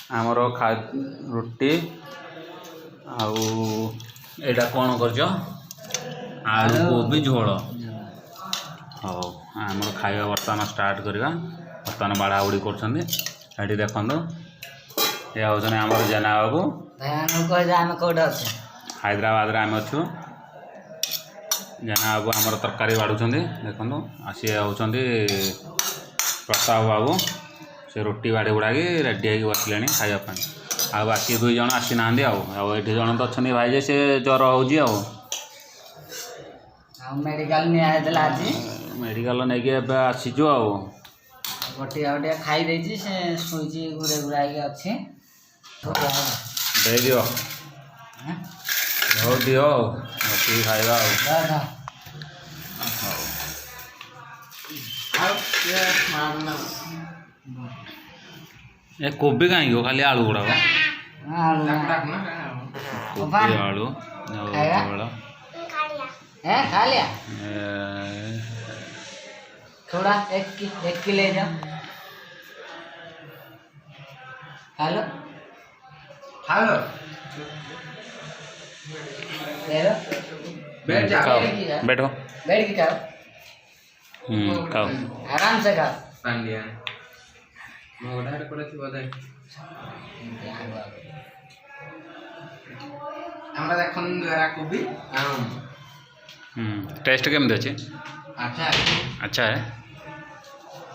आमर खा रुटी आउ एटा कौन कर आलू कोबी झोल। हाँ आमर खाଇବା बर्तमान स्टार्ट करवा। बर्तमान बाड़ा बुड़ी कर देखु ये हूँ आमर जेना बाबू हैदराबाद आम अच्छु। जेना बाबू आमर तरकारी बाढ़ुं देखु सी होती प्रताप बाबू से रोटी बाड़ी बुड़ाकी रेडी होगी बसले खावाई। आ बाकी 2 जन आसी ना ये जन तो अच्छा भाई जे से ज्वर हो मेडिकल नहीं कि आसीचु गोटे खाई से शुई घूरे घुराई अच्छी दे दियो बहुत दियो बस खाଇବା ये कोबी कहीं खाली आलू गुड़ा कोबी आलू खा लिया थोड़ा 1 किलो ले जाओ। हेलो हेलो बैठ जाओ बैठो बैठ के खाओ। खाओ आराम से खाओ। पांडिया मोड़ा पड़े थी बधाई हमरा देखन द्वारा कोबी टेस्ट केमती अच्छे? अच्छा अच्छा है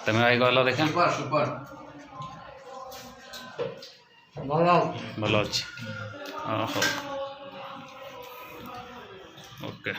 तुम भाई कहल देखा सुपर सुपर भल अच्छे। ओके।